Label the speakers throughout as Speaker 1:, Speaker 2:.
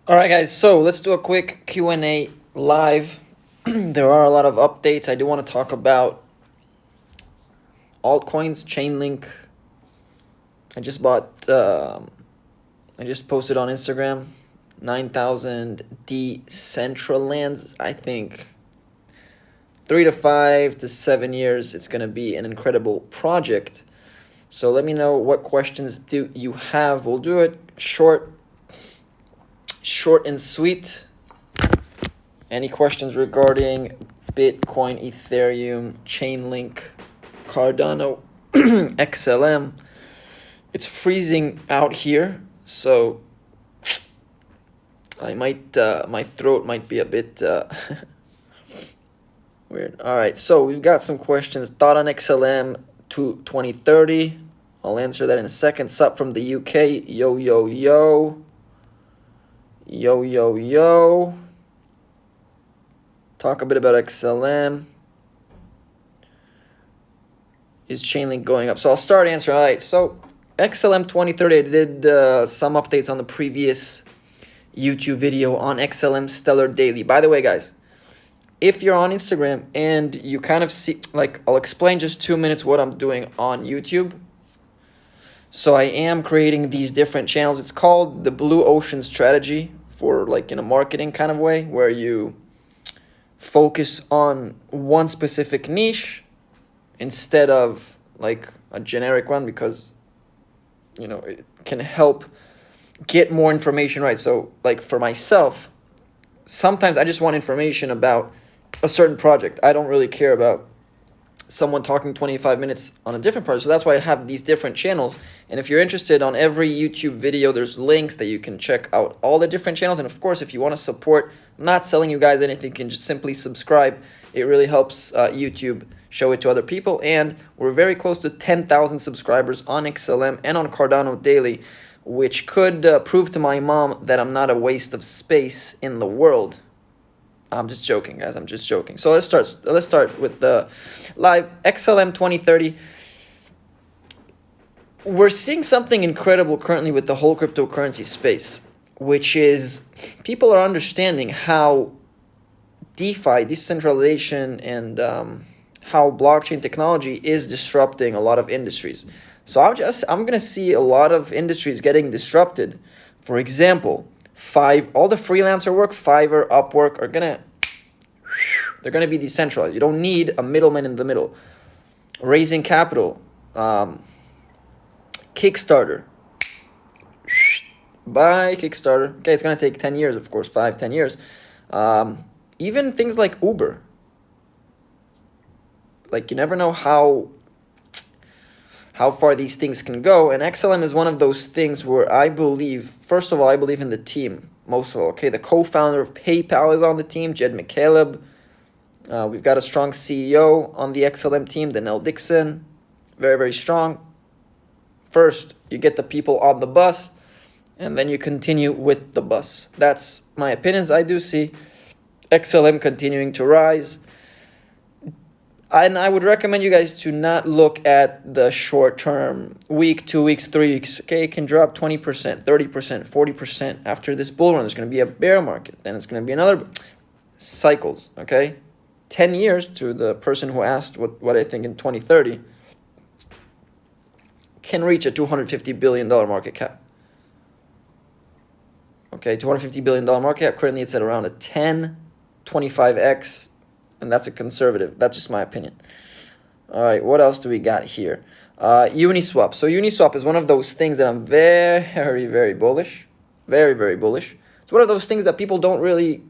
Speaker 1: All right, guys, so let's do a quick Q&A live. There are a lot of updates. I do want to talk about altcoins, Chainlink. I just posted on Instagram, 9,000 Decentralands. I think 3 to 5 to 7 years, it's going to be an incredible project. So let me know what questions do you have. We'll do it short and sweet. Any questions regarding Bitcoin, Ethereum, Chainlink, Cardano, XLM? It's freezing out here, so I might my throat might be a bit weird. All right, so we've got some questions. Thought on XLM to 2030. I'll answer that in a second. Sup from the UK. Yo, yo, yo. Yo, yo, yo. Talk a bit about XLM. Is Chainlink going up? So I'll start answering. All right, so XLM 2030, I did some updates on the previous YouTube video on XLM Stellar Daily. By the way, guys, if you're on Instagram and you kind of see, like, I'll explain just 2 minutes what I'm doing on YouTube. So I am creating these different channels. It's called the Blue Ocean Strategy, for like in a marketing kind of way, where you focus on one specific niche instead of like a generic one, because it can help get more information right. So like for myself, sometimes I just want information about a certain project. I don't really care about someone talking 25 minutes on a different project. So that's why I have these different channels. And if you're interested, on every YouTube video, there's links that you can check out all the different channels. And of course, if you want to support, I'm not selling you guys anything, you can just simply subscribe. It really helps YouTube show it to other people. And we're very close to 10,000 subscribers on XLM and on Cardano Daily, which could prove to my mom that I'm not a waste of space in the world. I'm just joking, guys. I'm just joking. So let's start with the live XLM 2030. We're seeing something incredible currently with the whole cryptocurrency space, which is people are understanding how DeFi, decentralization, and how blockchain technology is disrupting a lot of industries. So I'm gonna see a lot of industries getting disrupted. For example, all the freelancer work, Fiverr, Upwork, they're gonna be decentralized. You don't need a middleman in the middle. Raising capital, Kickstarter, buy Kickstarter. Okay, it's gonna take 10 years, of course, 5-10 years. Even things like Uber. Like, you never know how far these things can go, and XLM is one of those things where I believe, first of all, I believe in the team, most of all. Okay, the co-founder of PayPal is on the team, Jed McCaleb. We've got a strong CEO on the XLM team, Danelle Dixon, very, very strong. First, you get the people on the bus, and then you continue with the bus. That's my opinions. I do see XLM continuing to rise. And I would recommend you guys to not look at the short term, week, 2 weeks, 3 weeks. Okay, it can drop 20%, 30%, 40% after this bull run. There's going to be a bear market. Then it's going to be another cycles, okay? 10 years, to the person who asked what I think in 2030, can reach a $250 billion market cap. Okay, $250 billion market cap. Currently, it's at around a 25x. And that's a conservative. That's just my opinion. All right, what else do we got here? Uniswap. So Uniswap is one of those things that I'm very, very bullish. Very, very bullish. It's one of those things that people don't really,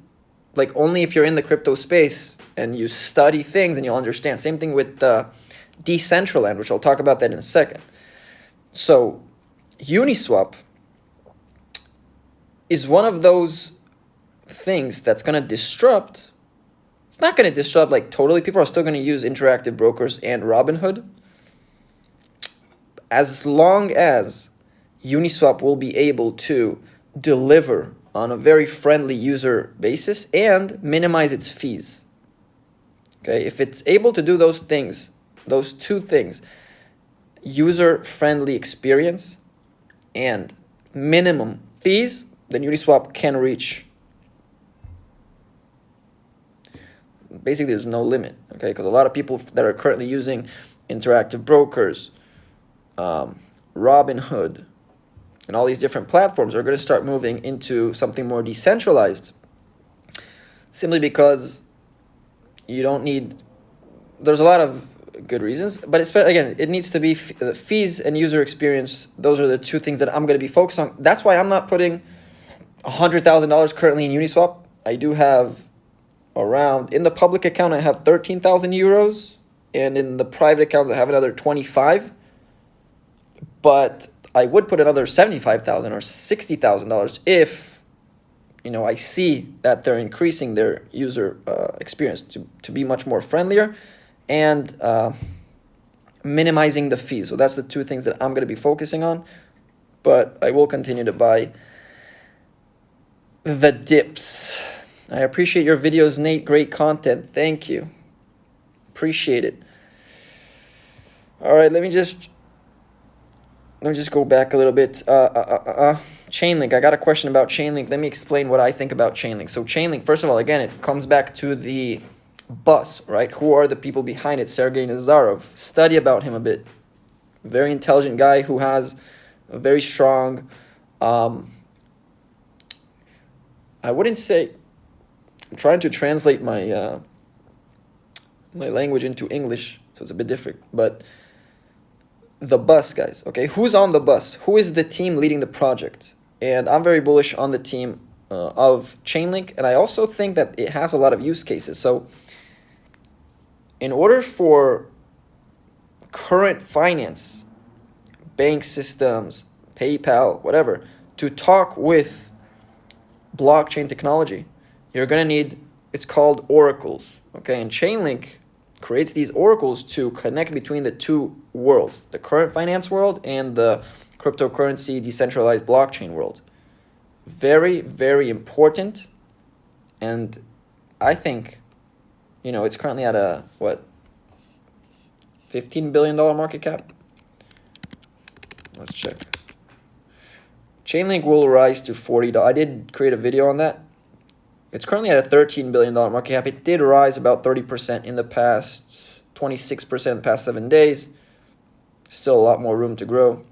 Speaker 1: like, only if you're in the crypto space and you study things and you'll understand. Same thing with Decentraland, which I'll talk about that in a second. So Uniswap is one of those things that's going to disrupt. It's not going to disrupt like totally. People are still going to use Interactive Brokers and Robinhood, as long as Uniswap will be able to deliver on a very friendly user basis and minimize its fees. Okay, if it's able to do those things, those two things, user-friendly experience and minimum fees, then Uniswap can reach, basically there's no limit, okay? Because a lot of people that are currently using interactive brokers, Robinhood, and all these different platforms are going to start moving into something more decentralized, simply because you don't need, there's a lot of good reasons, but it's, again, it needs to be fees and user experience. Those are the two things that I'm going to be focused on. That's why I'm not putting $100,000 currently in Uniswap. I do have around, in the public account, I have 13,000 euros, and in the private accounts, I have another 25. But I would put another $75,000 or $60,000 if, you know, I see that they're increasing their user experience to be much more friendlier, and minimizing the fees. So that's the two things that I'm going to be focusing on. But I will continue to buy the dips. I appreciate your videos, Nate. Great content. Thank you. Appreciate it. All right, let me just go back a little bit. Chainlink. I got a question about Chainlink. Let me explain what I think about Chainlink. So Chainlink, first of all, again, it comes back to the bus, right? Who are the people behind it? Sergey Nazarov. Study about him a bit. Very intelligent guy who has a very strong, I wouldn't say, I'm trying to translate my my language into English, so it's a bit different, but the bus, guys, okay? Who's on the bus? Who is the team leading the project? And I'm very bullish on the team of Chainlink, and I also think that it has a lot of use cases. So in order for current finance, bank systems, PayPal, whatever, to talk with blockchain technology, you're going to need, it's called oracles, okay? And Chainlink creates these oracles to connect between the two worlds, the current finance world and the cryptocurrency decentralized blockchain world. Very, very important. And I think, you know, it's currently at a, what, $15 billion market cap? Let's check. Chainlink will rise to $40. I did create a video on that. It's currently at a $13 billion market cap. It did rise about 30% in the past, 26% in the past 7 days. Still a lot more room to grow.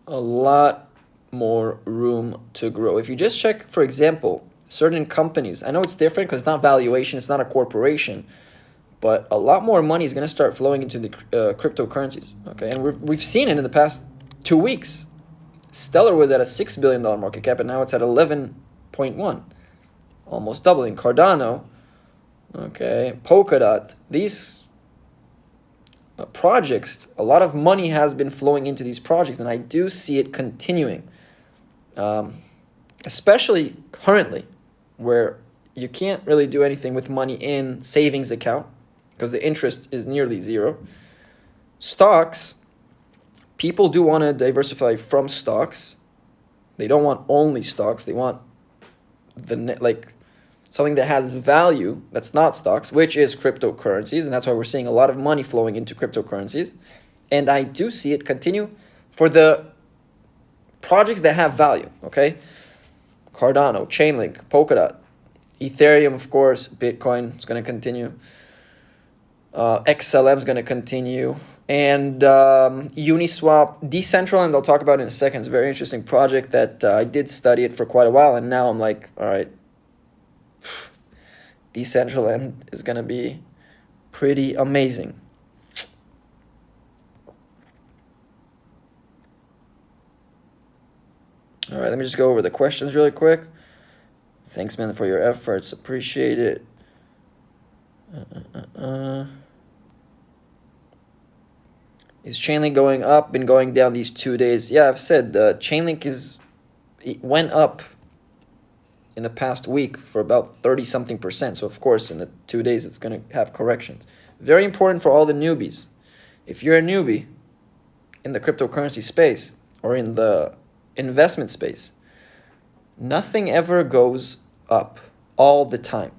Speaker 1: A lot more room to grow. If you just check, for example, certain companies, I know it's different because it's not valuation, it's not a corporation, but a lot more money is going to start flowing into the cryptocurrencies. Okay, and we've seen it in the past 2 weeks. Stellar was at a $6 billion market cap, and now it's at 11.1, almost doubling. Cardano, okay, Polkadot, these projects, a lot of money has been flowing into these projects, and I do see it continuing, especially currently, where you can't really do anything with money in savings account because the interest is nearly zero. Stocks, people do want to diversify from stocks. They don't want only stocks. They want something that has value that's not stocks, which is cryptocurrencies, and that's why we're seeing a lot of money flowing into cryptocurrencies. And I do see it continue for the projects that have value, okay? Cardano, Chainlink, Polkadot, Ethereum, of course, Bitcoin is going to continue. XLM is going to continue. And Uniswap, Decentraland, I'll talk about in a second. It's a very interesting project that I did study it for quite a while, and now I'm like, all right, Decentraland is going to be pretty amazing. All right, let me just go over the questions really quick. Thanks, man, for your efforts. Appreciate it. Is Chainlink going up? Been going down these 2 days? Yeah, I've said Chainlink it went up in the past week for about 30-something%. So, of course, in the 2 days, it's going to have corrections. Very important for all the newbies. If you're a newbie in the cryptocurrency space or in the investment space, nothing ever goes up all the time.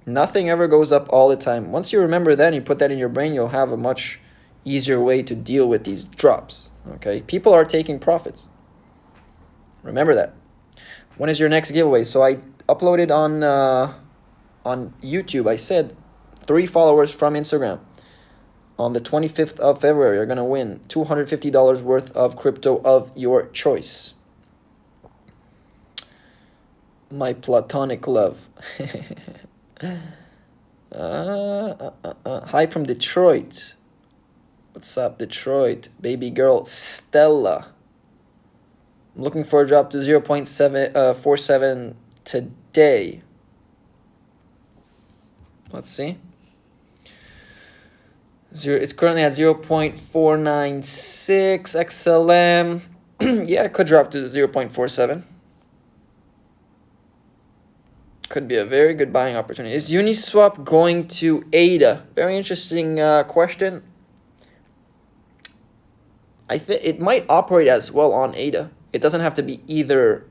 Speaker 1: Nothing ever goes up all the time. Once you remember that and you put that in your brain, you'll have a much easier way to deal with these drops. Okay, people are taking profits. Remember that. When is your next giveaway? So I uploaded on YouTube. I said 3 followers from Instagram on the 25th of February are going to win $250 worth of crypto of your choice. My platonic love. Hi from Detroit. What's up, Detroit? Baby girl Stella. I'm looking for a drop to 0.47 today. Let's see. It's currently at 0.496 XLM. Yeah, it could drop to 0.47. Could be a very good buying opportunity. Is Uniswap going to ADA? Very interesting question. I think it might operate as well on ADA. It doesn't have to be either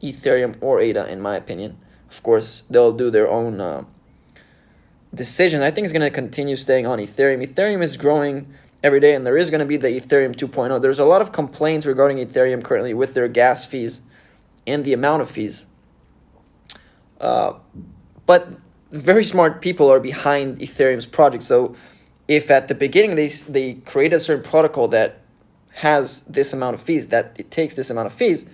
Speaker 1: Ethereum or ADA, in my opinion. Of course, they'll do their own decision. I think it's going to continue staying on Ethereum. Ethereum is growing every day, and there is going to be the Ethereum 2.0. There's a lot of complaints regarding Ethereum currently with their gas fees and the amount of fees. But very smart people are behind Ethereum's project. So if at the beginning they create a certain protocol that has this amount of fees, that it takes this amount of fees,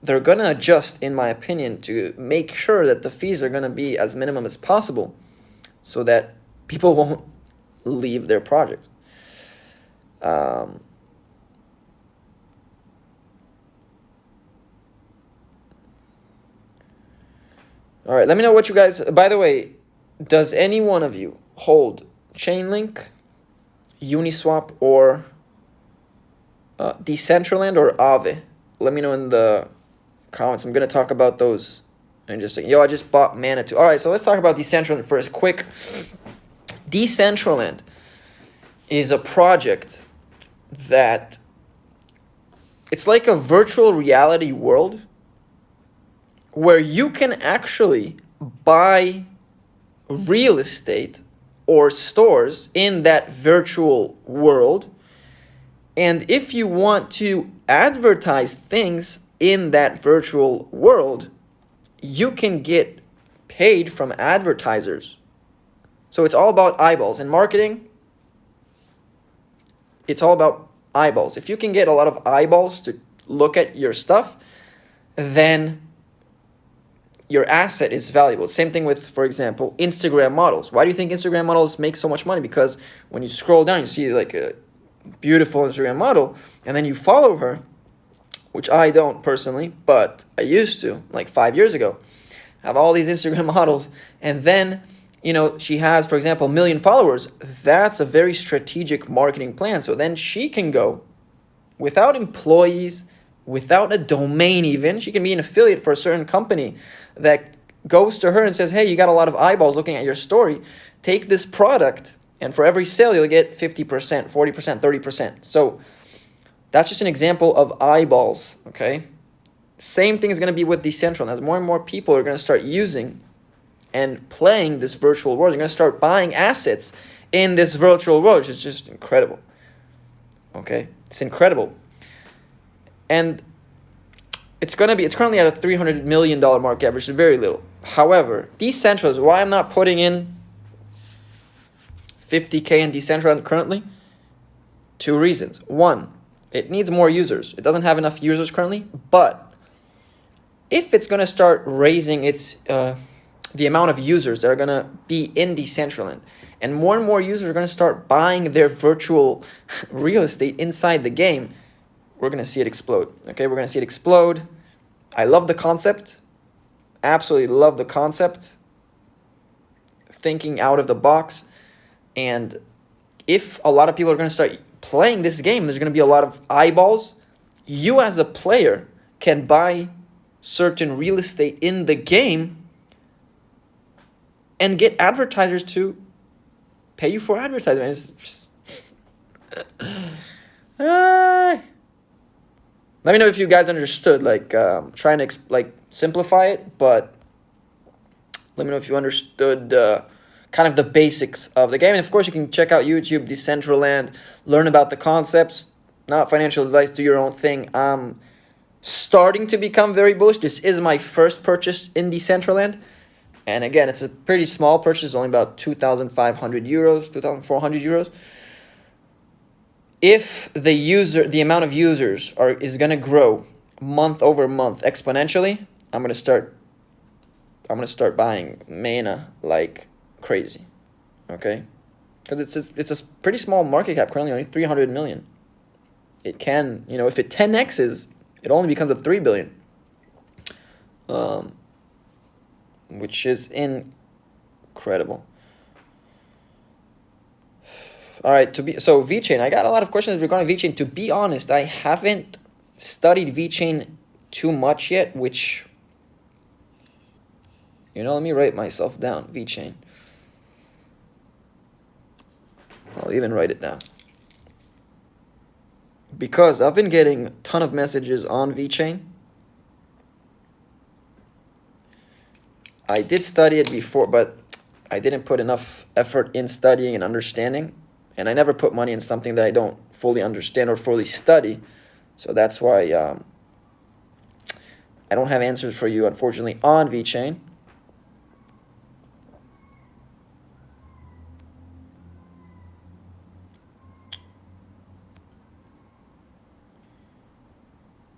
Speaker 1: they're going to adjust, in my opinion, to make sure that the fees are going to be as minimum as possible so that people won't leave their projects. All right, let me know what you guys... By the way, does any one of you hold Chainlink, Uniswap, or Decentraland, or Aave? Let me know in the comments. I'm going to talk about those in just a second. Yo, I just bought Mana too. All right, so let's talk about Decentraland first. Quick. Decentraland is a project that... It's like a virtual reality world where you can actually buy real estate or stores in that virtual world. And if you want to advertise things in that virtual world, you can get paid from advertisers. So it's all about eyeballs. In marketing, it's all about eyeballs. If you can get a lot of eyeballs to look at your stuff, then your asset is valuable. Same thing with, for example, Instagram models. Why do you think Instagram models make so much money? Because when you scroll down, you see like a beautiful Instagram model, and then you follow her, which I don't personally, but I used to, like 5 years ago. I have all these Instagram models, and then, you know, she has, for example, 1 million followers. That's a very strategic marketing plan. So then she can go without employees, without a domain even. She can be an affiliate for a certain company that goes to her and says, hey, you got a lot of eyeballs looking at your story. Take this product, and for every sale, you'll get 50%, 40%, 30%. So that's just an example of eyeballs, okay? Same thing is going to be with Decentraland. As more and more people are going to start using and playing this virtual world, you're going to start buying assets in this virtual world, which is just incredible, okay? It's incredible. And it's currently at a $300 million market cap, which is very little. However, Decentraland, why I'm not putting in 50K in Decentraland currently? 2 reasons. 1, it needs more users. It doesn't have enough users currently, but if it's going to start raising its the amount of users that are going to be in Decentraland, and more users are going to start buying their virtual real estate inside the game, we're going to see it explode. Okay, we're going to see it explode. I love the concept. Absolutely love the concept. Thinking out of the box. And if a lot of people are going to start playing this game, there's going to be a lot of eyeballs. You as a player can buy certain real estate in the game and get advertisers to pay you for advertising. It's just... Let me know if you guys understood, like, trying to simplify it, but let me know if you understood kind of the basics of the game. And of course, you can check out YouTube, Decentraland, learn about the concepts. Not financial advice, do your own thing. I'm starting to become very bullish. This is my first purchase in Decentraland. And again, it's a pretty small purchase, only about 2,500 euros, 2,400 euros. If the amount of users is going to grow month over month exponentially, I'm going to start buying Mana like crazy. Okay? Because it's a pretty small market cap, currently only 300 million. It can, if it 10x's, it only becomes a 3 billion. Which is incredible. All right, so VeChain, I got a lot of questions regarding VeChain. To be honest, I haven't studied VeChain too much yet, which, let me write myself down, VeChain. I'll even write it down. Because I've been getting a ton of messages on VeChain. I did study it before, but I didn't put enough effort in studying and understanding. And I never put money in something that I don't fully understand or fully study. So that's why I don't have answers for you, unfortunately, on VeChain.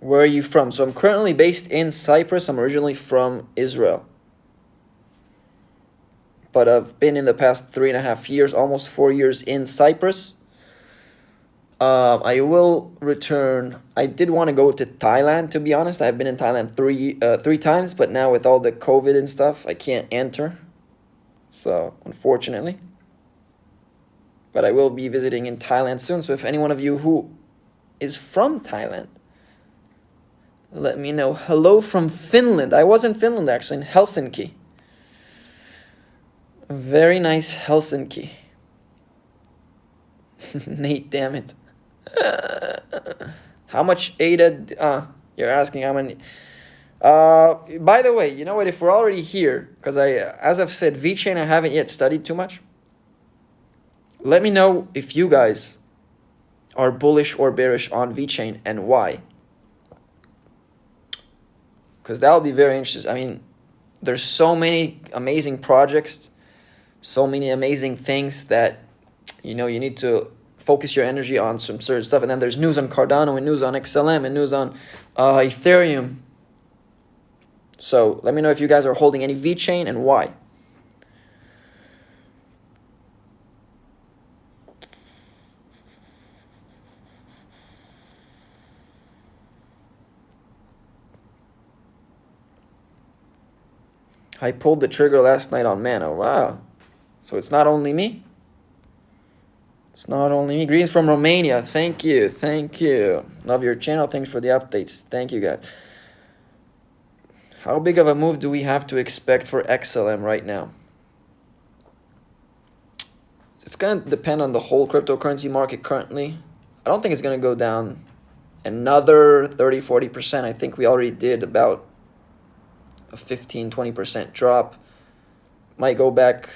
Speaker 1: Where are you from? So I'm currently based in Cyprus. I'm originally from Israel. But I've been in the past 3.5 years, almost 4 years in Cyprus. I will return. I did want to go to Thailand, to be honest. I've been in Thailand three times, but now with all the COVID and stuff, I can't enter. So, unfortunately. But I will be visiting in Thailand soon. So if any one of you who is from Thailand, let me know. Hello from Finland. I was in Finland, actually, in Helsinki. Very nice Helsinki. Nate, damn it. How much ADA? You're asking how many. By the way, you know what? If we're already here, because as I've said, VeChain I haven't yet studied too much. Let me know if you guys are bullish or bearish on VeChain and why. Because that'll be very interesting. I mean, there's so many amazing projects. So many amazing things that, you need to focus your energy on some certain stuff. And then there's news on Cardano and news on XLM and news on Ethereum. So let me know if you guys are holding any VeChain and why. I pulled the trigger last night on Mana. Wow. So it's not only me. It's not only me. Greetings from Romania. Thank you. Thank you. Love your channel. Thanks for the updates. Thank you, guys. How big of a move do we have to expect for XLM right now? It's going to depend on the whole cryptocurrency market currently. I don't think it's going to go down another 30-40%. I think we already did about a 15-20% drop. Might go back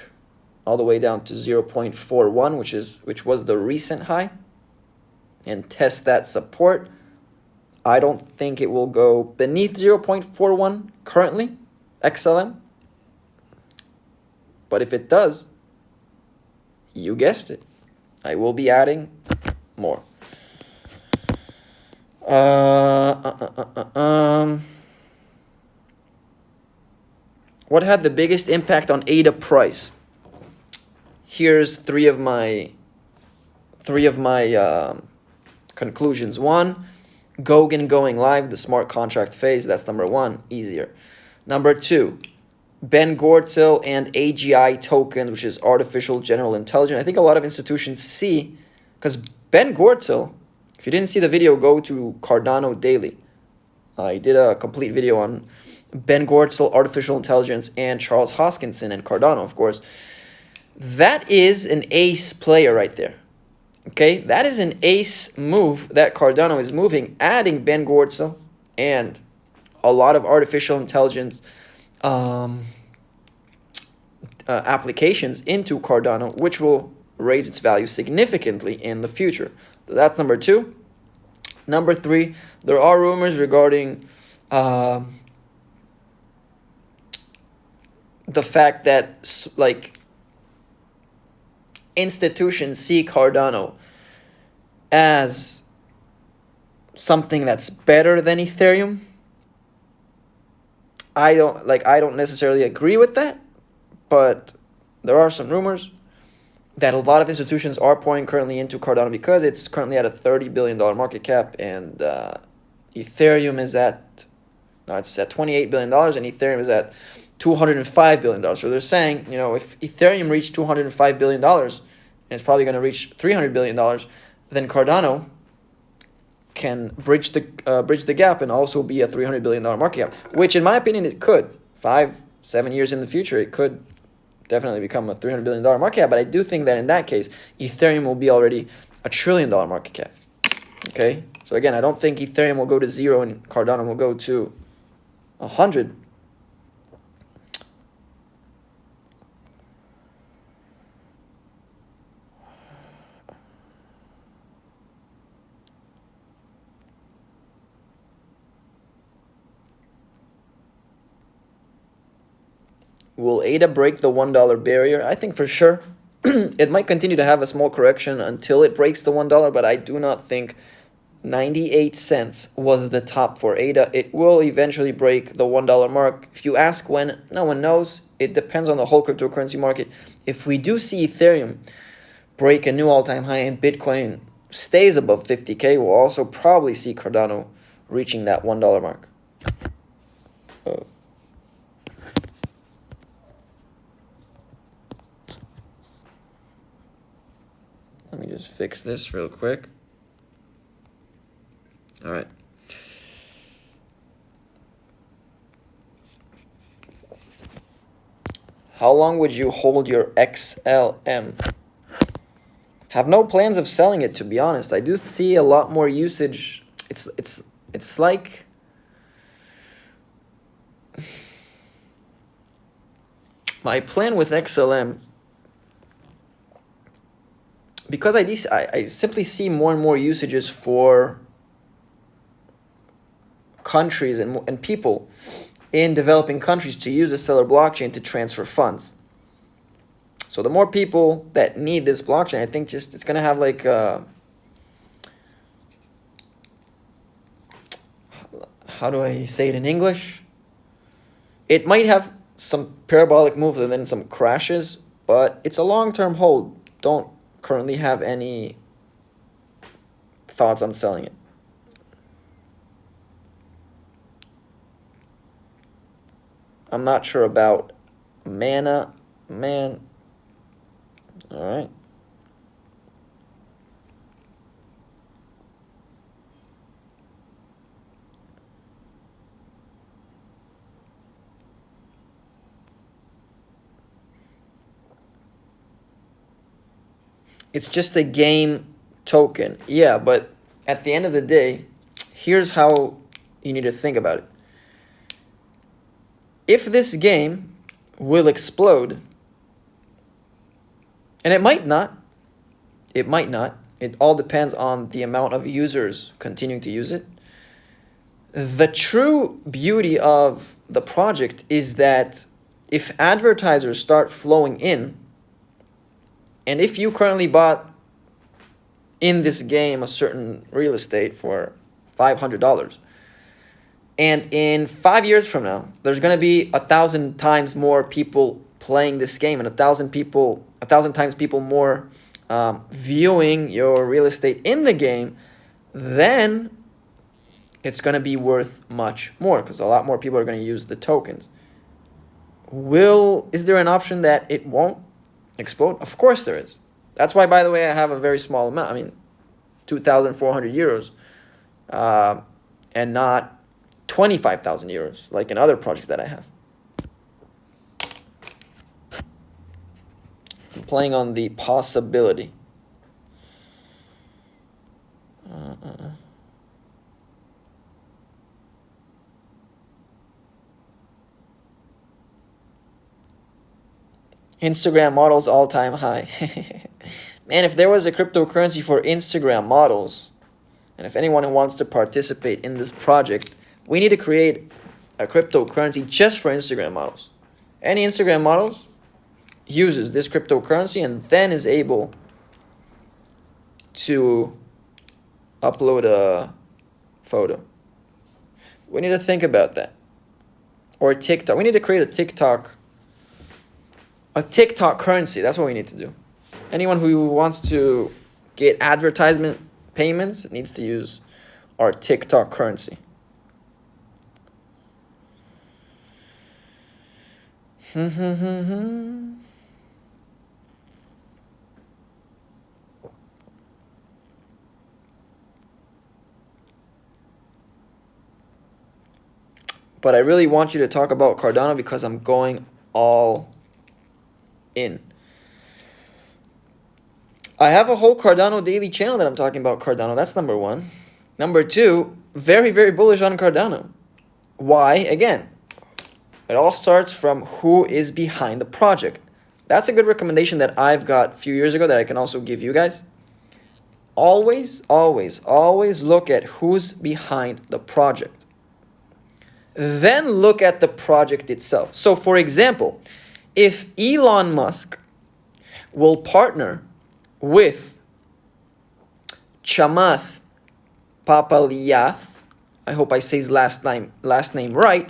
Speaker 1: all the way down to 0.41, which was the recent high, and test that support. I don't think it will go beneath 0.41 currently, XLM. But if it does, you guessed it, I will be adding more. What had the biggest impact on ADA price? Here's three of my conclusions. One, Goguen going live, the smart contract phase. That's number one, easier. Number two, Ben Gortzel and AGI token, which is artificial general intelligence. I think a lot of institutions see, because Ben Gortzel, if you didn't see the video, go to Cardano Daily. I did a complete video on Ben Gortzel, artificial intelligence, and Charles Hoskinson and Cardano, of course. That is an ace player right there. Okay, that is an ace move that Cardano is moving, adding Ben Gortzel and a lot of artificial intelligence applications into Cardano, which will raise its value significantly in the future. That's number two. Number three, there are rumors regarding the fact that like institutions see Cardano as something that's better than Ethereum. I don't necessarily agree with that, but there are some rumors that a lot of institutions are pouring currently into Cardano because it's currently at a $30 billion market cap, and Ethereum is at, no, it's at $28 billion, and Ethereum is at $205 billion. So they're saying, you know, if Ethereum reached $205 billion, and it's probably going to reach $300 billion, then Cardano can bridge the gap and also be a $300 billion market cap, which in my opinion it could. 5-7 years in the future, it could definitely become a $300 billion market cap, but I do think that in that case, Ethereum will be already a $1 trillion market cap. Okay, so again, I don't think Ethereum will go to 0 and Cardano will go to 100. Will ADA break the $1 barrier? I think for sure. It might continue to have a small correction until it breaks the $1, but I do not think 98 cents was the top for ADA. It will eventually break the $1 mark. If you ask when, no one knows. It depends on the whole cryptocurrency market. If we do see Ethereum break a new all-time high and Bitcoin stays above 50K, we'll also probably see Cardano reaching that $1 mark. Let me just fix this real quick. All right. How long would you hold your XLM? Have no plans of selling it, to be honest. I do see a lot more usage. It's like my plan with XLM, because I simply see more and more usages for countries and people in developing countries to use the Stellar blockchain to transfer funds. So the more people that need this blockchain, I think just it's going to have like how do I say it in English? It might have some parabolic moves and then some crashes, but it's a long-term hold. Don't currently have any thoughts on selling it. I'm not sure about Mana Man. All right. It's just a game token. Yeah, but at the end of the day, here's how you need to think about it. If this game will explode, and it might not, it all depends on the amount of users continuing to use it. The true beauty of the project is that if advertisers start flowing in, and if you currently bought in this game a certain real estate for $500, and in 5 years from now, there's going to be 1,000 times more people playing this game and 1,000 times people more viewing your real estate in the game, then it's going to be worth much more because a lot more people are going to use the tokens. Is there an option that it won't explode? Of course there is. That's why, by the way, I have a very small amount. I mean, 2,400 euros, and not 25,000 euros like in other projects that I have. I'm playing on the possibility. Instagram models all-time high. Man, if there was a cryptocurrency for Instagram models, and if anyone wants to participate in this project, we need to create a cryptocurrency just for Instagram models. Any Instagram models uses this cryptocurrency and then is able to upload a photo. We need to think about that. Or TikTok. We need to create a TikTok currency. That's what we need to do. Anyone who wants to get advertisement payments needs to use our TikTok currency. But I really want you to talk about Cardano because I'm going all in. I have a whole Cardano daily channel that I'm talking about Cardano. That's number one. Number two, very, very bullish on Cardano. Why? Again, it all starts from who is behind the project. That's a good recommendation that I've got a few years ago that I can also give you guys. Always, always, always look at who's behind the project. Then look at the project itself. So for example, if Elon Musk will partner with Chamath Palihapitiya, I hope I say his last name right,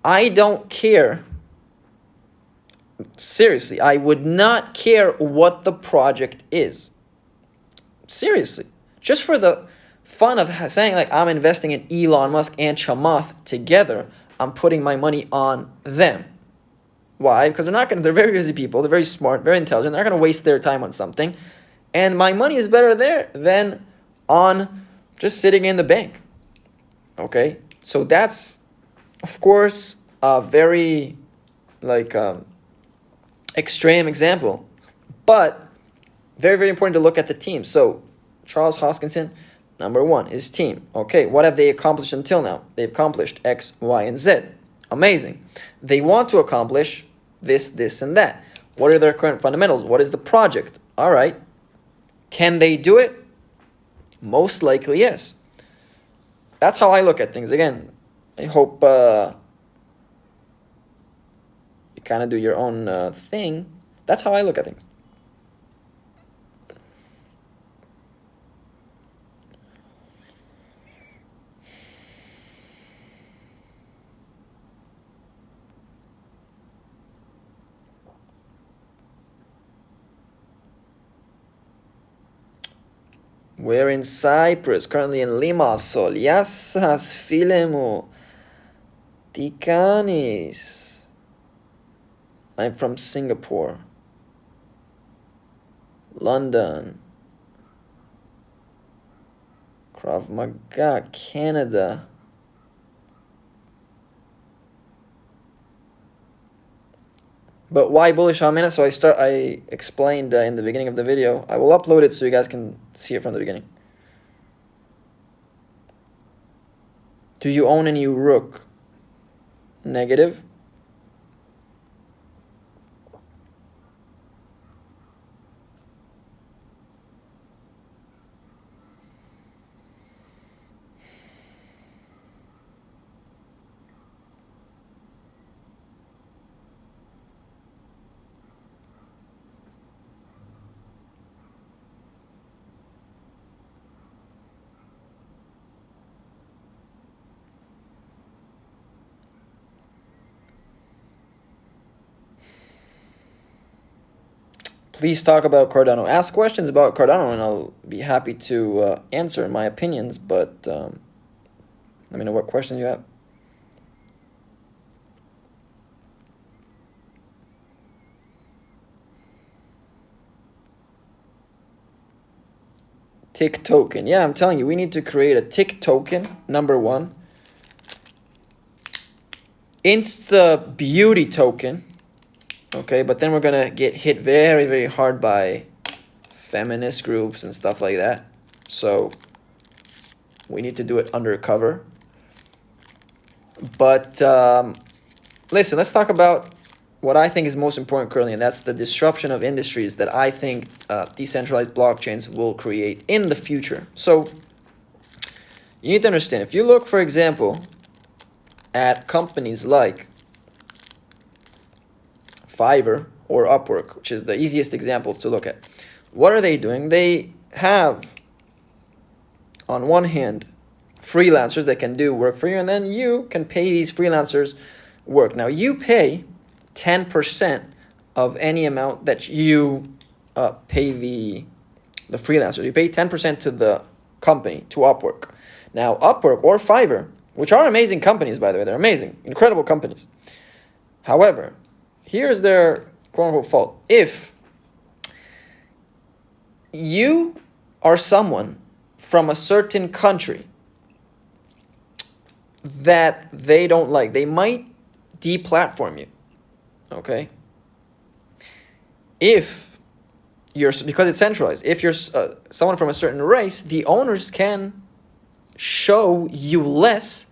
Speaker 1: I don't care. Seriously, I would not care what the project is. Seriously, just for the fun of saying like I'm investing in Elon Musk and Chamath together, I'm putting my money on them. Why? Because they're very busy people, they're very smart, very intelligent, they're not gonna waste their time on something. And my money is better there than on just sitting in the bank. Okay? So that's, of course, a very extreme example. But very, very important to look at the team. So Charles Hoskinson, number one, his team. Okay, what have they accomplished until now? They've accomplished X, Y, and Z. Amazing. They want to accomplish this, and that. What are their current fundamentals? What is the project? All right. Can they do it? Most likely, yes. That's how I look at things. Again, I hope you kind of do your own thing. That's how I look at things. We're in Cyprus, currently in Limassol. Yassas, Filemu, Tikanis. I'm from Singapore. London. Krav Maga, Canada. But why bullish on Mina? So I explained in the beginning of the video. I will upload it so you guys can see it from the beginning. Do you own any Rook? Negative. Please talk about Cardano. Ask questions about Cardano and I'll be happy to answer my opinions, but let me know what questions you have. Tick token. Yeah, I'm telling you, we need to create a tick token, number one. Insta beauty token. Okay, but then we're gonna get hit very, very hard by feminist groups and stuff like that. So we need to do it undercover. But listen, let's talk about what I think is most important currently, and that's the disruption of industries that I think decentralized blockchains will create in the future. So You need to understand, if you look, for example, at companies like Fiverr or Upwork, which is the easiest example to look at, what are they doing? They have, on one hand, freelancers that can do work for you, and then you can pay these freelancers work. Now, you pay 10% of any amount that you pay the freelancer. You pay 10% to the company, to Upwork. Now, Upwork or Fiverr, which are amazing companies, by the way, they're amazing, incredible companies. However, here's their quote-unquote fault. If you are someone from a certain country that they don't like, they might deplatform you, okay? If you're, because it's centralized, if you're someone from a certain race, the owners can show you less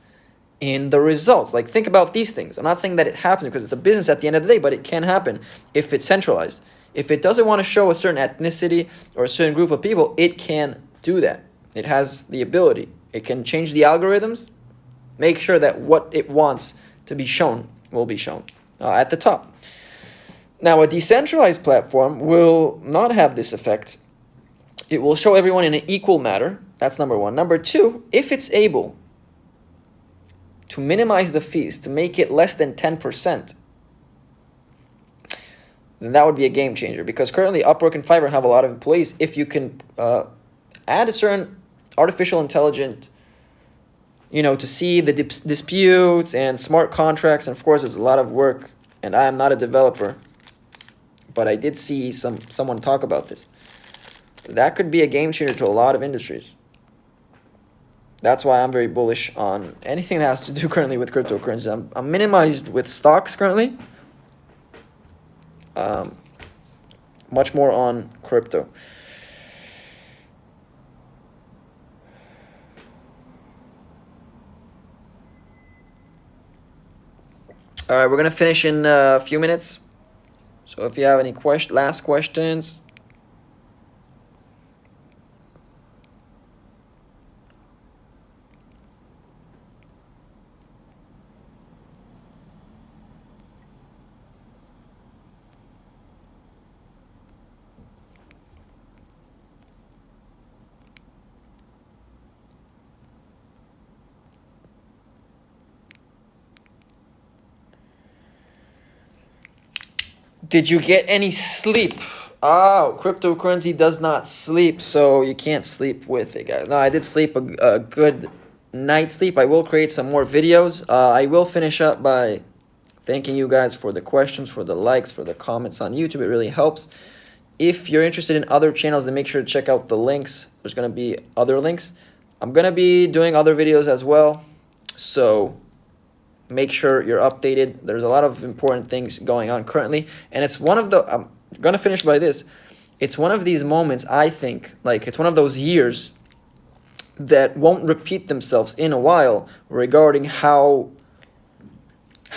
Speaker 1: in the results. Like, think about these things. I'm not saying that it happens because it's a business at the end of the day, but it can happen if it's centralized. If it doesn't want to show a certain ethnicity or a certain group of people, it can do that. It has the ability. It can change the algorithms, make sure that what it wants to be shown will be shown at the top. Now, a decentralized platform will not have this effect. It will show everyone in an equal manner. That's number one. Number two, if it's able to minimize the fees, to make it less than 10%, then that would be a game changer. Because currently Upwork and Fiverr have a lot of employees. If you can add a certain artificial intelligence, to see the disputes and smart contracts, and of course there's a lot of work, and I am not a developer, but I did see someone talk about this. That could be a game changer to a lot of industries. That's why I'm very bullish on anything that has to do currently with cryptocurrency. I'm minimized with stocks currently. Much more on crypto. All right, we're going to finish in a few minutes. So if you have any last questions. Did you get any sleep? Oh, cryptocurrency does not sleep, so you can't sleep with it, guys. No, I did sleep a good night's sleep. I will create some more videos. I will finish up by thanking you guys for the questions, for the likes, for the comments on YouTube. It really helps. If you're interested in other channels, then make sure to check out the links. There's going to be other links. I'm going to be doing other videos as well, so make sure you're updated. There's a lot of important things going on currently, and it's one of the, I'm gonna finish by this, it's one of these moments, I think, like it's one of those years that won't repeat themselves in a while regarding how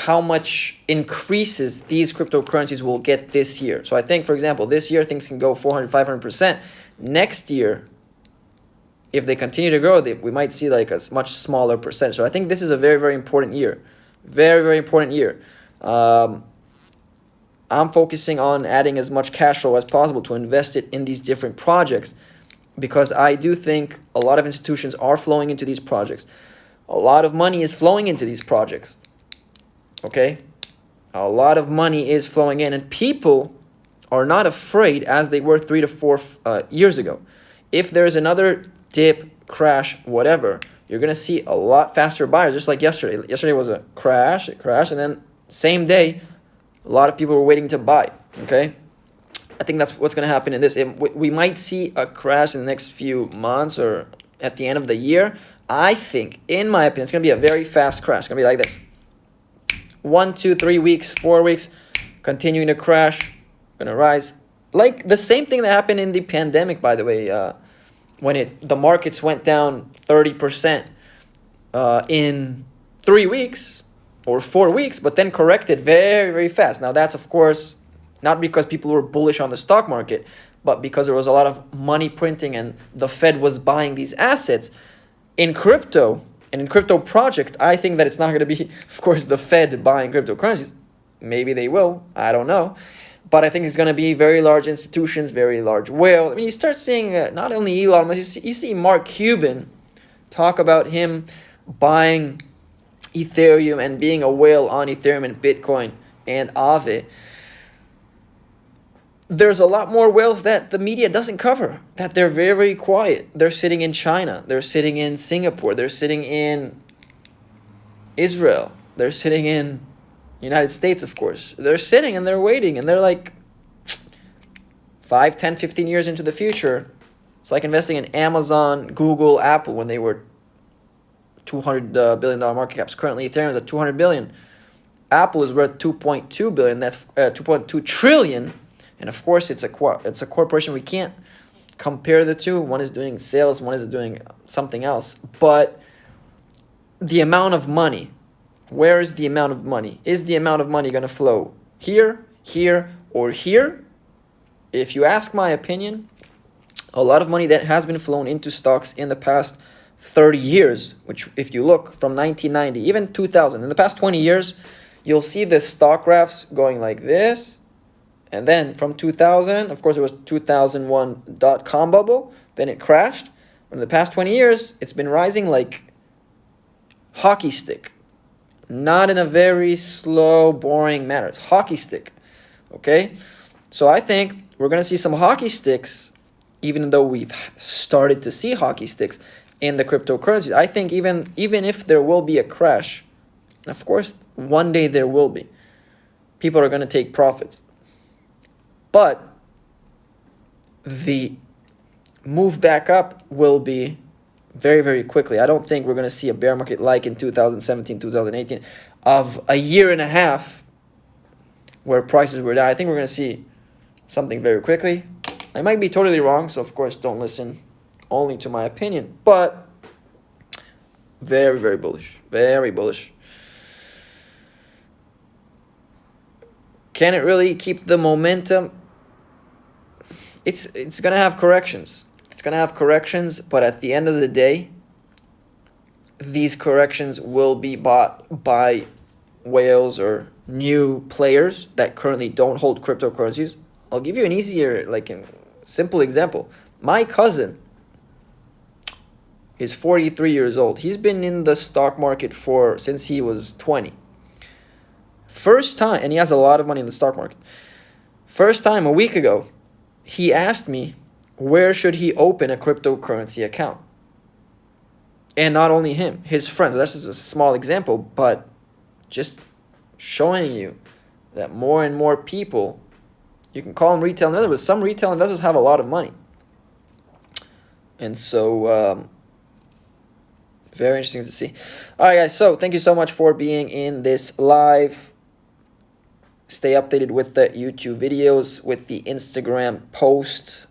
Speaker 1: much increases these cryptocurrencies will get this year. So I think, for example, this year things can go 400, 500%. Next year, if they continue to grow, we might see like a much smaller percentage. So I think this is a very, very important year. Very, very important year. I'm focusing on adding as much cash flow as possible to invest it in these different projects, because I do think a lot of institutions are flowing into these projects. A lot of money is flowing into these projects. Okay? A lot of money is flowing in, and people are not afraid as they were 3 to 4 years ago. If there's another dip, crash, whatever, you're going to see a lot faster buyers, just like yesterday. Yesterday was a crash, it crashed, and then same day, a lot of people were waiting to buy, okay? I think that's what's going to happen in this. We might see a crash in the next few months or at the end of the year. I think, in my opinion, it's going to be a very fast crash. It's going to be like this. 1, 2, 3 weeks, 4 weeks, continuing to crash, going to rise. Like the same thing that happened in the pandemic, by the way, when the markets went down 30% in 3 weeks or 4 weeks, but then corrected very, very fast. Now that's, of course, not because people were bullish on the stock market, but because there was a lot of money printing and the Fed was buying these assets. In crypto and in crypto project, I think that it's not going to be, of course, the Fed buying cryptocurrencies. Maybe they will. I don't know. But I think it's going to be very large institutions, very large whale. I mean, you start seeing not only Elon, but you see Mark Cuban talk about him buying Ethereum and being a whale on Ethereum and Bitcoin and Aave. There's a lot more whales that the media doesn't cover, that they're very, very quiet. They're sitting in China. They're sitting in Singapore. They're sitting in Israel. They're sitting in United States, of course. They're sitting and they're waiting, and they're like 5, 10, 15 years into the future. It's like investing in Amazon, Google, Apple when they were $200 billion market caps. Currently, Ethereum is at $200 billion. Apple is worth $2.2 billion. That's $2.2 trillion. And of course, it's a corporation. We can't compare the two. One is doing sales, one is doing something else. But the amount of money, where is the amount of money? Is the amount of money going to flow here, here, or here? If you ask my opinion, a lot of money that has been flown into stocks in the past 30 years, which if you look from 1990, even 2000, in the past 20 years, you'll see the stock graphs going like this. And then from 2000, of course, it was 2001 dot-com bubble. Then it crashed. But in the past 20 years, it's been rising like hockey stick. Not in a very slow, boring manner. It's hockey stick. Okay? So I think we're going to see some hockey sticks, even though we've started to see hockey sticks in the cryptocurrencies. I think even if there will be a crash, of course, one day there will be, people are going to take profits. But the move back up will be very, very quickly. I don't think we're going to see a bear market like in 2017, 2018 of a year and a half where prices were down. I think we're going to see something very quickly. I might be totally wrong, so of course don't listen only to my opinion, but very, very bullish. Very bullish. Can it really keep the momentum? It's going to have corrections. It's going to have corrections, but at the end of the day, these corrections will be bought by whales or new players that currently don't hold cryptocurrencies. I'll give you an easier, like a simple example. My cousin is 43 years old. He's been in the stock market since he was 20. First time, and he has a lot of money in the stock market. First time a week ago, he asked me where should he open a cryptocurrency account. And not only him, his friends. This is a small example, but just showing you that more and more people, you can call them retail investors, but some retail investors have a lot of money. And so, very interesting to see. All right, guys. So thank you so much for being in this live. Stay updated with the YouTube videos, with the Instagram posts.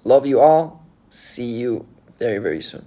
Speaker 1: Love you all. See you very, very soon.